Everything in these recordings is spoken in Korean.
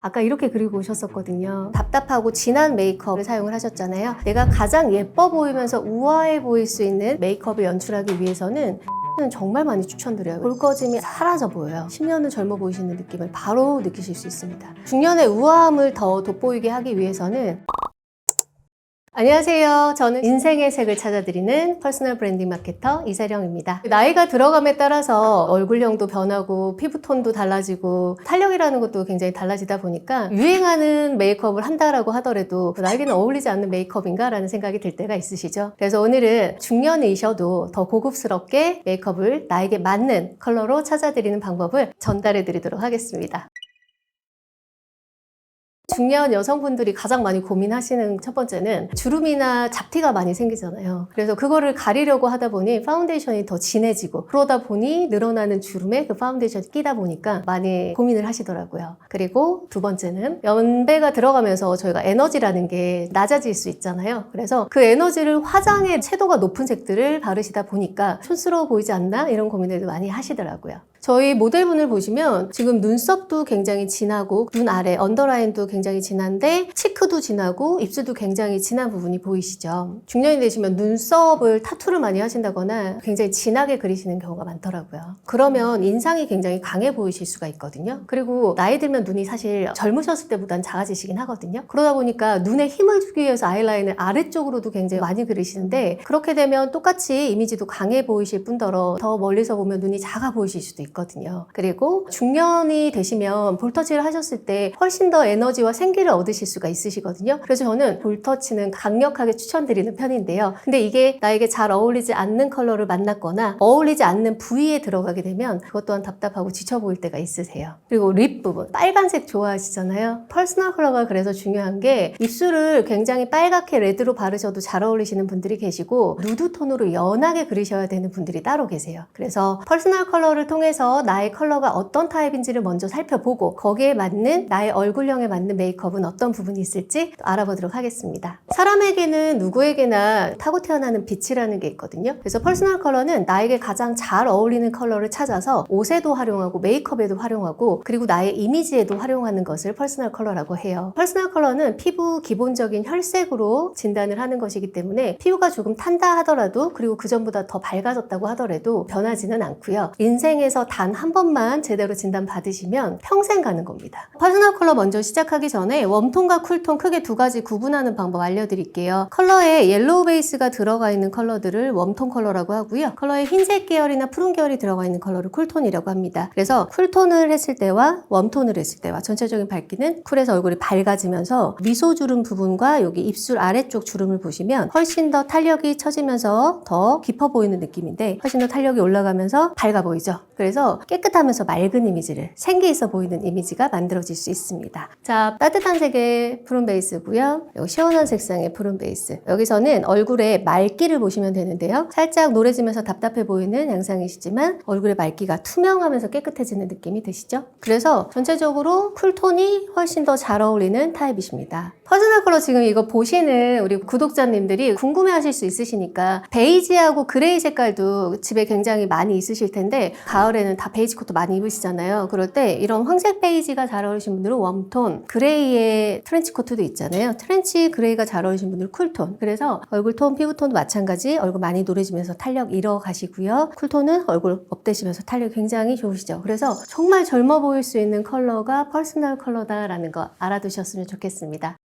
아까 이렇게 그리고 오셨었거든요. 답답하고 진한 메이크업을 사용을 하셨잖아요. 내가 가장 예뻐 보이면서 우아해 보일 수 있는 메이크업을 연출하기 위해서는 정말 많이 추천드려요. 붉어짐이 사라져 보여요. 10년은 젊어 보이시는 느낌을 바로 느끼실 수 있습니다. 중년의 우아함을 더 돋보이게 하기 위해서는 안녕하세요. 저는 인생의 색을 찾아드리는 퍼스널 브랜딩 마케터 이세령입니다. 나이가 들어감에 따라서 얼굴형도 변하고 피부톤도 달라지고 탄력이라는 것도 굉장히 달라지다 보니까 유행하는 메이크업을 한다라고 하더라도 나에게는 어울리지 않는 메이크업인가 라는 생각이 들 때가 있으시죠. 그래서 오늘은 중년이셔도 더 고급스럽게 메이크업을 나에게 맞는 컬러로 찾아드리는 방법을 전달해 드리도록 하겠습니다. 중년 여성분들이 가장 많이 고민하시는 첫 번째는 주름이나 잡티가 많이 생기잖아요. 그래서 그거를 가리려고 하다 보니 파운데이션이 더 진해지고 그러다 보니 늘어나는 주름에 그 파운데이션이 끼다 보니까 많이 고민을 하시더라고요. 그리고 두 번째는 연배가 들어가면서 저희가 에너지라는 게 낮아질 수 있잖아요. 그래서 그 에너지를 화장의 채도가 높은 색들을 바르시다 보니까 촌스러워 보이지 않나? 이런 고민을 많이 하시더라고요. 저희 모델분을 보시면 지금 눈썹도 굉장히 진하고 눈 아래 언더라인도 굉장히 진한데 치크도 진하고 입술도 굉장히 진한 부분이 보이시죠. 중년이 되시면 눈썹을 타투를 많이 하신다거나 굉장히 진하게 그리시는 경우가 많더라고요. 그러면 인상이 굉장히 강해 보이실 수가 있거든요. 그리고 나이 들면 눈이 사실 젊으셨을 때보다는 작아지시긴 하거든요. 그러다 보니까 눈에 힘을 주기 위해서 아이라인을 아래쪽으로도 굉장히 많이 그리시는데 그렇게 되면 똑같이 이미지도 강해 보이실 뿐더러 더 멀리서 보면 눈이 작아 보이실 수도 있거든요. 그리고 중년이 되시면 볼터치를 하셨을 때 훨씬 더 에너지와 생기를 얻으실 수가 있으시거든요. 그래서 저는 볼터치는 강력하게 추천드리는 편인데요. 근데 이게 나에게 잘 어울리지 않는 컬러를 만났거나 어울리지 않는 부위에 들어가게 되면 그것 또한 답답하고 지쳐 보일 때가 있으세요. 그리고 립 부분, 빨간색 좋아하시잖아요. 퍼스널 컬러가 그래서 중요한 게 입술을 굉장히 빨갛게 레드로 바르셔도 잘 어울리시는 분들이 계시고 누드 톤으로 연하게 그리셔야 되는 분들이 따로 계세요. 그래서 퍼스널 컬러를 통해서 나의 컬러가 어떤 타입인지를 먼저 살펴보고 거기에 맞는 나의 얼굴형에 맞는 메이크업은 어떤 부분이 있을지 알아보도록 하겠습니다. 사람에게는 누구에게나 타고 태어나는 빛이라는 게 있거든요. 그래서 퍼스널 컬러는 나에게 가장 잘 어울리는 컬러를 찾아서 옷에도 활용하고 메이크업에도 활용하고 그리고 나의 이미지에도 활용하는 것을 퍼스널 컬러라고 해요. 퍼스널 컬러는 피부 기본적인 혈색으로 진단을 하는 것이기 때문에 피부가 조금 탄다 하더라도 그리고 그 전보다 더 밝아졌다고 하더라도 변하지는 않고요. 인생에서 단 한 번만 제대로 진단 받으시면 평생 가는 겁니다. 퍼스널 컬러 먼저 시작하기 전에 웜톤과 쿨톤 크게 두 가지 구분하는 방법 알려드릴게요. 컬러에 옐로우 베이스가 들어가 있는 컬러들을 웜톤 컬러라고 하고요. 컬러에 흰색 계열이나 푸른 계열이 들어가 있는 컬러를 쿨톤이라고 합니다. 그래서 쿨톤을 했을 때와 웜톤을 했을 때와 전체적인 밝기는 쿨해서 얼굴이 밝아지면서 미소 주름 부분과 여기 입술 아래쪽 주름을 보시면 훨씬 더 탄력이 처지면서 더 깊어 보이는 느낌인데 훨씬 더 탄력이 올라가면서 밝아 보이죠. 그래서 깨끗하면서 맑은 이미지를 생기 있어 보이는 이미지가 만들어질 수 있습니다. 자, 따뜻한 색의 푸른 베이스고요. 여기 시원한 색상의 푸른 베이스. 여기서는 얼굴에 맑기를 보시면 되는데요. 살짝 노래지면서 답답해 보이는 양상이시지만 얼굴의 맑기가 투명하면서 깨끗해지는 느낌이 드시죠? 그래서 전체적으로 쿨톤이 훨씬 더 잘 어울리는 타입이십니다. 퍼스널 컬러 지금 이거 보시는 우리 구독자님들이 궁금해하실 수 있으시니까 베이지하고 그레이 색깔도 집에 굉장히 많이 있으실 텐데 가을에는 다 베이지 코트 많이 입으시잖아요. 그럴 때 이런 황색 베이지가 잘 어울리시는 분들은 웜톤, 그레이의 트렌치 코트도 있잖아요. 트렌치 그레이가 잘 어울리시는 분들은 쿨톤. 그래서 얼굴톤, 피부톤도 마찬가지 얼굴 많이 노래지면서 탄력 잃어가시고요. 쿨톤은 얼굴 업되시면서 탄력이 굉장히 좋으시죠. 그래서 정말 젊어 보일 수 있는 컬러가 퍼스널 컬러다라는 거 알아두셨으면 좋겠습니다.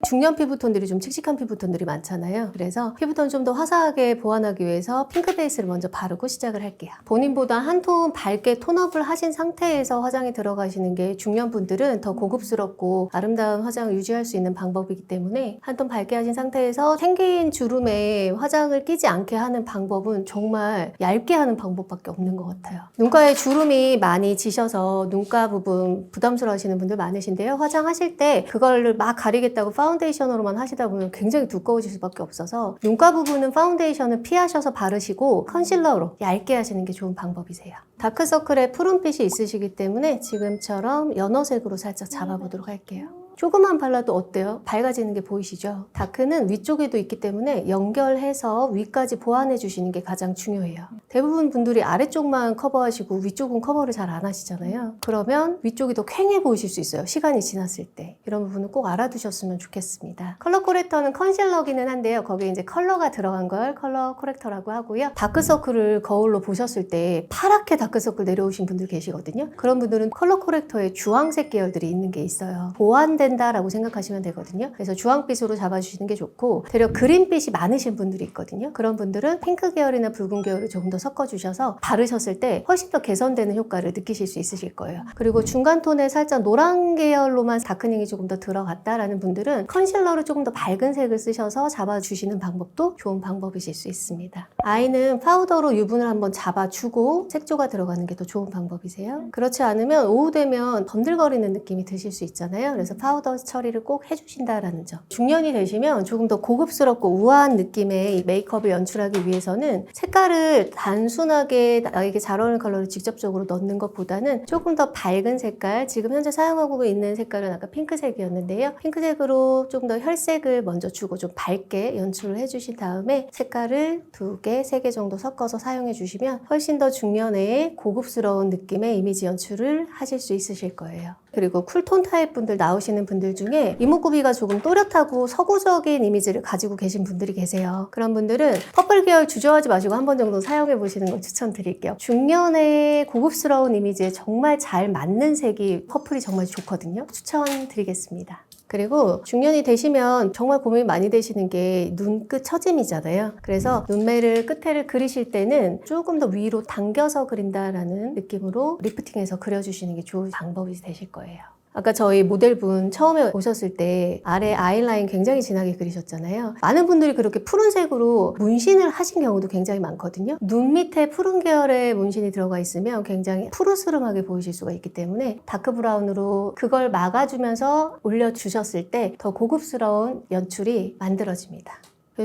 중년 피부톤들이 좀 칙칙한 피부톤들이 많잖아요. 그래서 피부톤 좀 더 화사하게 보완하기 위해서 핑크 베이스를 먼저 바르고 시작을 할게요. 본인보다 한 톤 밝게 톤업을 하신 상태에서 화장에 들어가시는 게 중년 분들은 더 고급스럽고 아름다운 화장을 유지할 수 있는 방법이기 때문에 한 톤 밝게 하신 상태에서 생긴 주름에 화장을 끼지 않게 하는 방법은 정말 얇게 하는 방법밖에 없는 것 같아요. 눈가에 주름이 많이 지셔서 눈가 부분 부담스러워 하시는 분들 많으신데요. 화장하실 때 그걸 막 가리겠다고 파운데이션으로만 하시다 보면 굉장히 두꺼워질 수밖에 없어서 눈가 부분은 파운데이션을 피하셔서 바르시고 컨실러로 얇게 하시는 게 좋은 방법이세요. 다크서클에 푸른빛이 있으시기 때문에 지금처럼 연어색으로 살짝 잡아보도록 할게요. 조금만 발라도 어때요? 밝아지는 게 보이시죠? 다크는 위쪽에도 있기 때문에 연결해서 위까지 보완해 주시는 게 가장 중요해요. 대부분 분들이 아래쪽만 커버하시고 위쪽은 커버를 잘 안 하시잖아요. 그러면 위쪽이 더 퀭해 보이실 수 있어요. 시간이 지났을 때. 이런 부분은 꼭 알아두셨으면 좋겠습니다. 컬러 코렉터는 컨실러기는 한데요. 거기에 이제 컬러가 들어간 걸 컬러 코렉터라고 하고요. 다크서클을 거울로 보셨을 때 파랗게 다크서클 내려오신 분들 계시거든요. 그런 분들은 컬러 코렉터에 주황색 계열들이 있는 게 있어요. 보완된다라고 생각하시면 되거든요. 그래서 주황빛으로 잡아주시는 게 좋고, 대략 그린빛이 많으신 분들이 있거든요. 그런 분들은 핑크 계열이나 붉은 계열을 조금 더 섞어주셔서 바르셨을 때 훨씬 더 개선되는 효과를 느끼실 수 있으실 거예요. 그리고 중간 톤에 살짝 노란 계열로만 다크닝이 조금 더 들어갔다라는 분들은 컨실러를 조금 더 밝은 색을 쓰셔서 잡아주시는 방법도 좋은 방법이실 수 있습니다. 아이는 파우더로 유분을 한번 잡아주고 색조가 들어가는 게 더 좋은 방법이세요. 그렇지 않으면 오후 되면 번들거리는 느낌이 드실 수 있잖아요. 그래서 파우더 처리를 꼭 해주신다라는 점. 중년이 되시면 조금 더 고급스럽고 우아한 느낌의 메이크업을 연출하기 위해서는 색깔을 단순하게 나에게 잘 어울리는 컬러를 직접적으로 넣는 것보다는 조금 더 밝은 색깔, 지금 현재 사용하고 있는 색깔은 아까 핑크색이었는데요. 핑크색으로 조금 더 혈색을 먼저 주고 좀 밝게 연출을 해주신 다음에 색깔을 2개, 3개 정도 섞어서 사용해 주시면 훨씬 더 중년의 고급스러운 느낌의 이미지 연출을 하실 수 있으실 거예요. 그리고 쿨톤 타입 분들 나오시는 분들 중에 이목구비가 조금 또렷하고 서구적인 이미지를 가지고 계신 분들이 계세요. 그런 분들은 퍼플 계열 주저하지 마시고 한 번 정도 사용해 보시는 걸 추천드릴게요. 중년의 고급스러운 이미지에 정말 잘 맞는 색이 퍼플이 정말 좋거든요. 추천드리겠습니다. 그리고 중년이 되시면 정말 고민이 많이 되시는 게 눈끝 처짐이잖아요. 그래서 눈매를 끝에를 그리실 때는 조금 더 위로 당겨서 그린다라는 느낌으로 리프팅해서 그려주시는 게 좋은 방법이 되실 거예요. 아까 저희 모델분 처음에 오셨을 때 아래 아이라인 굉장히 진하게 그리셨잖아요. 많은 분들이 그렇게 푸른색으로 문신을 하신 경우도 굉장히 많거든요. 눈 밑에 푸른 계열의 문신이 들어가 있으면 굉장히 푸르스름하게 보이실 수가 있기 때문에 다크 브라운으로 그걸 막아주면서 올려주셨을 때 더 고급스러운 연출이 만들어집니다.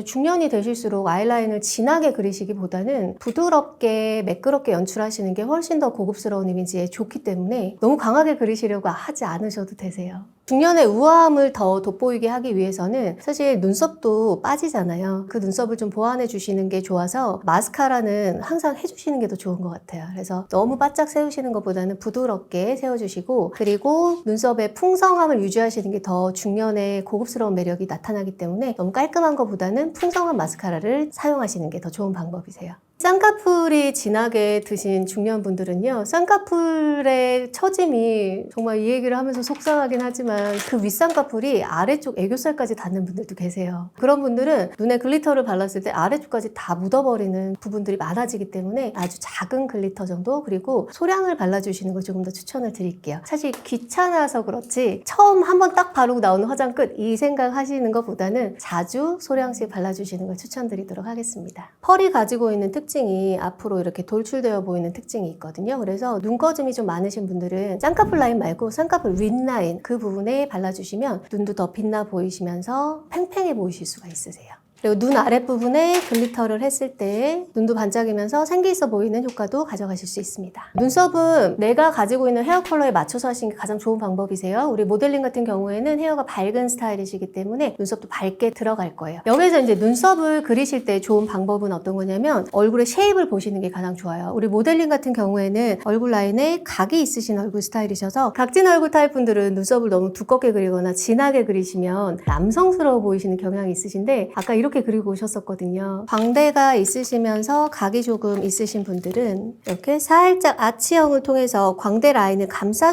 중년이 되실수록 아이라인을 진하게 그리시기보다는 부드럽게 매끄럽게 연출하시는 게 훨씬 더 고급스러운 이미지에 좋기 때문에 너무 강하게 그리시려고 하지 않으셔도 되세요. 중년의 우아함을 더 돋보이게 하기 위해서는 사실 눈썹도 빠지잖아요. 그 눈썹을 좀 보완해 주시는 게 좋아서 마스카라는 항상 해주시는 게 더 좋은 것 같아요. 그래서 너무 바짝 세우시는 것보다는 부드럽게 세워주시고, 그리고 눈썹의 풍성함을 유지하시는 게 더 중년의 고급스러운 매력이 나타나기 때문에 너무 깔끔한 것보다는 풍성한 마스카라를 사용하시는 게 더 좋은 방법이세요. 쌍꺼풀이 진하게 드신 중년분들은요, 쌍꺼풀의 처짐이 정말 이 얘기를 하면서 속상하긴 하지만 그 윗쌍꺼풀이 아래쪽 애교살까지 닿는 분들도 계세요. 그런 분들은 눈에 글리터를 발랐을 때 아래쪽까지 다 묻어버리는 부분들이 많아지기 때문에 아주 작은 글리터 정도, 그리고 소량을 발라주시는 걸 조금 더 추천을 드릴게요. 사실 귀찮아서 그렇지 처음 한번 딱 바르고 나오는 화장 끝 이 생각 하시는 것보다는 자주 소량씩 발라주시는 걸 추천드리도록 하겠습니다. 펄이 가지고 있는 특징이 앞으로 이렇게 돌출되어 보이는 특징이 있거든요. 그래서 눈꺼짐이 좀 많으신 분들은 쌍꺼풀 라인 말고 쌍꺼풀 윗라인 그 부분에 발라주시면 눈도 더 빛나 보이시면서 팽팽해 보이실 수가 있으세요. 그리고 눈 아랫부분에 글리터를 했을 때 눈도 반짝이면서 생기 있어 보이는 효과도 가져가실 수 있습니다. 눈썹은 내가 가지고 있는 헤어 컬러에 맞춰서 하시는 게 가장 좋은 방법이세요. 우리 모델링 같은 경우에는 헤어가 밝은 스타일이시기 때문에 눈썹도 밝게 들어갈 거예요. 여기서 이제 눈썹을 그리실 때 좋은 방법은 어떤 거냐면 얼굴의 쉐입을 보시는 게 가장 좋아요. 우리 모델링 같은 경우에는 얼굴 라인에 각이 있으신 얼굴 스타일이셔서 각진 얼굴 타입 분들은 눈썹을 너무 두껍게 그리거나 진하게 그리시면 남성스러워 보이시는 경향이 있으신데, 아까 이렇게 그리고 오셨었거든요. 광대가 있으시면서 각이 조금 있으신 분들은 이렇게 살짝 아치형을 통해서 광대 라인을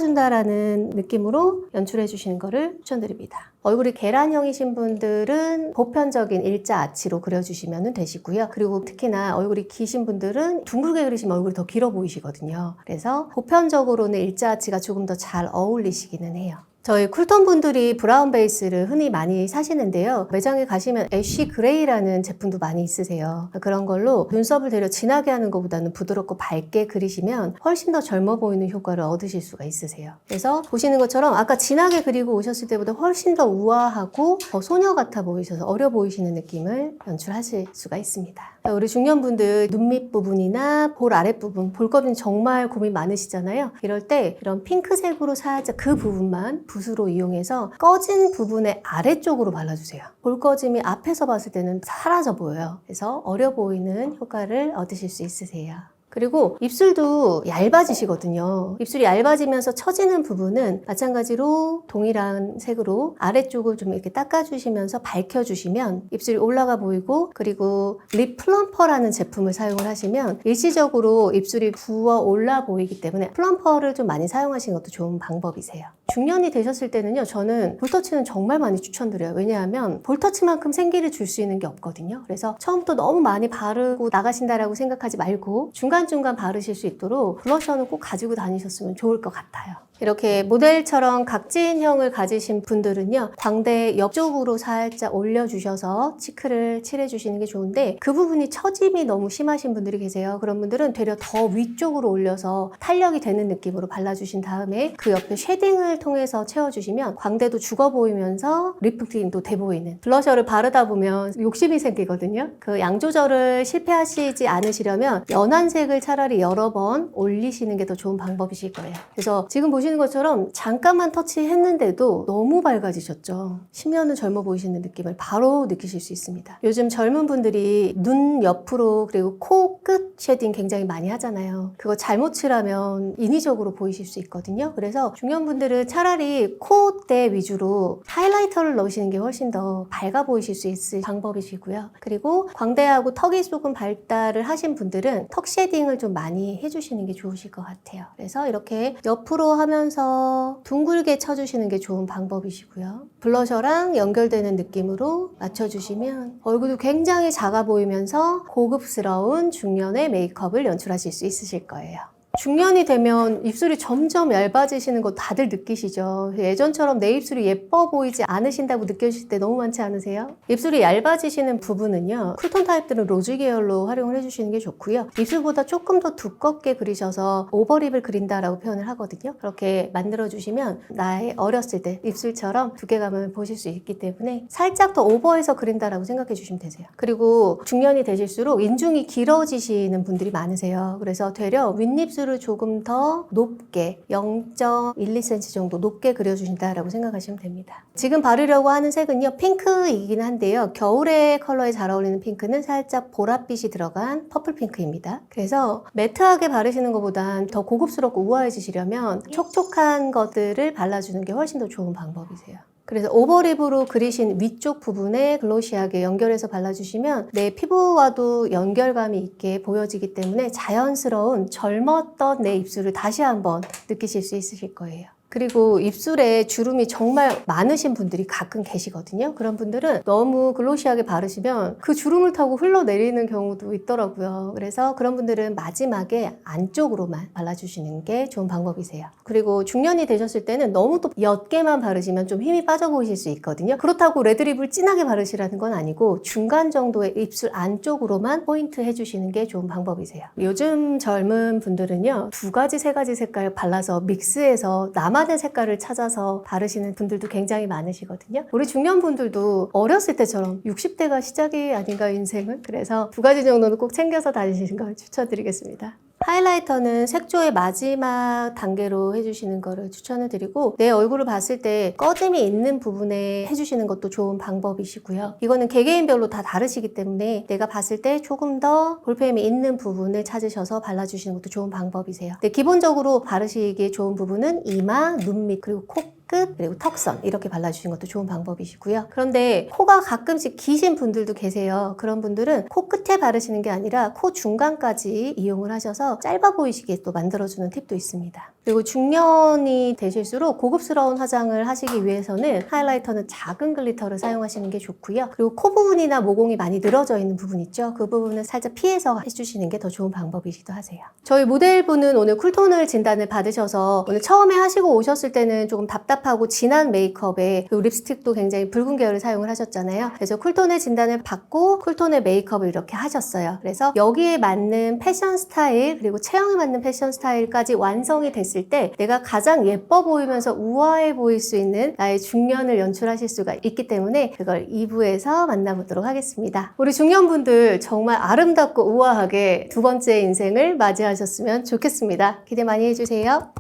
감싸준다라는 느낌으로 연출해 주시는 거를 추천드립니다. 얼굴이 계란형이신 분들은 보편적인 일자 아치로 그려주시면 되시고요. 그리고 특히나 얼굴이 기신 분들은 둥글게 그리시면 얼굴이 더 길어 보이시거든요. 그래서 보편적으로는 일자 아치가 조금 더 잘 어울리시기는 해요. 저희 쿨톤 분들이 브라운 베이스를 흔히 많이 사시는데요. 매장에 가시면 애쉬 그레이라는 제품도 많이 있으세요. 그런 걸로 눈썹을 되려 진하게 하는 것보다는 부드럽고 밝게 그리시면 훨씬 더 젊어 보이는 효과를 얻으실 수가 있으세요. 그래서 보시는 것처럼 아까 진하게 그리고 오셨을 때보다 훨씬 더 우아하고 더 소녀 같아 보이셔서 어려 보이시는 느낌을 연출하실 수가 있습니다. 우리 중년분들 눈 밑 부분이나 볼 아랫부분, 볼거림 정말 고민 많으시잖아요. 이럴 때 이런 핑크색으로 살짝 그 부분만 붓으로 이용해서 꺼진 부분의 아래쪽으로 발라주세요. 볼 꺼짐이 앞에서 봤을 때는 사라져 보여요. 그래서 어려 보이는 효과를 얻으실 수 있으세요. 그리고 입술도 얇아지시거든요. 입술이 얇아지면서 처지는 부분은 마찬가지로 동일한 색으로 아래쪽을 좀 이렇게 닦아주시면서 밝혀주시면 입술이 올라가 보이고, 그리고 립 플럼퍼라는 제품을 사용을 하시면 일시적으로 입술이 부어 올라 보이기 때문에 플럼퍼를 좀 많이 사용하시는 것도 좋은 방법이세요. 중년이 되셨을 때는요, 저는 볼터치는 정말 많이 추천드려요. 왜냐하면 볼터치만큼 생기를 줄 수 있는 게 없거든요. 그래서 처음부터 너무 많이 바르고 나가신다라고 생각하지 말고 중간중간 바르실 수 있도록 블러셔는 꼭 가지고 다니셨으면 좋을 것 같아요. 이렇게 모델처럼 각진형을 가지신 분들은요, 광대 옆쪽으로 살짝 올려주셔서 치크를 칠해주시는 게 좋은데, 그 부분이 처짐이 너무 심하신 분들이 계세요. 그런 분들은 되려 더 위쪽으로 올려서 탄력이 되는 느낌으로 발라주신 다음에 그 옆에 쉐딩을 통해서 채워주시면 광대도 죽어 보이면서 리프팅도 돼 보이는, 블러셔를 바르다 보면 욕심이 생기거든요. 그 양 조절을 실패하시지 않으시려면 연한 색을 차라리 여러 번 올리시는 게 더 좋은 방법이실 거예요. 그래서 지금 보시는 것처럼 잠깐만 터치했는데도 너무 밝아지셨죠. 10년은 젊어 보이시는 느낌을 바로 느끼실 수 있습니다. 요즘 젊은 분들이 눈 옆으로 그리고 코 끝 쉐딩 굉장히 많이 하잖아요. 그거 잘못 칠하면 인위적으로 보이실 수 있거든요. 그래서 중년분들은 차라리 콧대 위주로 하이라이터를 넣으시는 게 훨씬 더 밝아 보이실 수 있을 방법이시고요. 그리고 광대하고 턱이 조금 발달을 하신 분들은 턱 쉐딩을 좀 많이 해주시는 게 좋으실 것 같아요. 그래서 이렇게 옆으로 하면서 둥글게 쳐주시는 게 좋은 방법이시고요. 블러셔랑 연결되는 느낌으로 맞춰주시면 얼굴도 굉장히 작아 보이면서 고급스러운 중년의 메이크업을 연출하실 수 있으실 거예요. 중년이 되면 입술이 점점 얇아지시는 거 다들 느끼시죠? 예전처럼 내 입술이 예뻐 보이지 않으신다고 느껴지실 때 너무 많지 않으세요? 입술이 얇아지시는 부분은요, 쿨톤 타입들은 로즈 계열로 활용을 해주시는 게 좋고요. 입술보다 조금 더 두껍게 그리셔서 오버립을 그린다라고 표현을 하거든요. 그렇게 만들어주시면 나의 어렸을 때 입술처럼 두께감을 보실 수 있기 때문에 살짝 더 오버해서 그린다라고 생각해 주시면 되세요. 그리고 중년이 되실수록 인중이 길어지시는 분들이 많으세요. 그래서 되려 윗입술 조금 더 높게 0.12cm 정도 높게 그려주신다라고 생각하시면 됩니다. 지금 바르려고 하는 색은요, 핑크이긴 한데요, 겨울의 컬러에 잘 어울리는 핑크는 살짝 보랏빛이 들어간 퍼플 핑크입니다. 그래서 매트하게 바르시는 것보단 더 고급스럽고 우아해지시려면 촉촉한 것들을 발라주는 게 훨씬 더 좋은 방법이세요. 그래서 오버립으로 그리신 위쪽 부분에 글로시하게 연결해서 발라주시면 내 피부와도 연결감이 있게 보여지기 때문에 자연스러운 젊었던 내 입술을 다시 한번 느끼실 수 있으실 거예요. 그리고 입술에 주름이 정말 많으신 분들이 가끔 계시거든요. 그런 분들은 너무 글로시하게 바르시면 그 주름을 타고 흘러내리는 경우도 있더라고요. 그래서 그런 분들은 마지막에 안쪽으로만 발라주시는 게 좋은 방법이세요. 그리고 중년이 되셨을 때는 너무 또 옅게만 바르시면 좀 힘이 빠져 보이실 수 있거든요. 그렇다고 레드립을 진하게 바르시라는 건 아니고 중간 정도의 입술 안쪽으로만 포인트 해주시는 게 좋은 방법이세요. 요즘 젊은 분들은요, 2가지, 3가지 색깔 발라서 믹스해서 나만의 색깔을 찾아서 바르시는 분들도 굉장히 많으시거든요. 우리 중년분들도 어렸을 때처럼 60대가 시작이 아닌가, 인생은. 그래서 2가지 정도는 꼭 챙겨서 다니시는 걸 추천드리겠습니다. 하이라이터는 색조의 마지막 단계로 해주시는 거를 추천을 드리고, 내 얼굴을 봤을 때 꺼짐이 있는 부분에 해주시는 것도 좋은 방법이시고요. 이거는 개개인별로 다 다르시기 때문에 내가 봤을 때 조금 더 볼페임이 있는 부분을 찾으셔서 발라주시는 것도 좋은 방법이세요. 근데 기본적으로 바르시기에 좋은 부분은 이마, 눈 밑, 그리고 코끝, 그리고 턱선 이렇게 발라주시는 것도 좋은 방법이시고요. 그런데 코가 가끔씩 기신 분들도 계세요. 그런 분들은 코끝에 바르시는 게 아니라 코 중간까지 이용을 하셔서 짧아 보이시게 또 만들어주는 팁도 있습니다. 그리고 중년이 되실수록 고급스러운 화장을 하시기 위해서는 하이라이터는 작은 글리터를 사용하시는 게 좋고요. 그리고 코 부분이나 모공이 많이 늘어져 있는 부분 있죠? 그 부분은 살짝 피해서 해주시는 게 더 좋은 방법이기도 하세요. 저희 모델분은 오늘 쿨톤을 진단을 받으셔서 오늘 처음에 하시고 오셨을 때는 조금 답답하고 진한 메이크업에, 그리고 립스틱도 굉장히 붉은 계열을 사용을 하셨잖아요. 그래서 쿨톤의 진단을 받고 쿨톤의 메이크업을 이렇게 하셨어요. 그래서 여기에 맞는 패션 스타일, 그리고 체형에 맞는 패션 스타일까지 완성이 됐을 때 내가 가장 예뻐 보이면서 우아해 보일 수 있는 나의 중년을 연출하실 수가 있기 때문에 그걸 2부에서 만나보도록 하겠습니다. 우리 중년분들 정말 아름답고 우아하게 2번째 인생을 맞이하셨으면 좋겠습니다. 기대 많이 해주세요.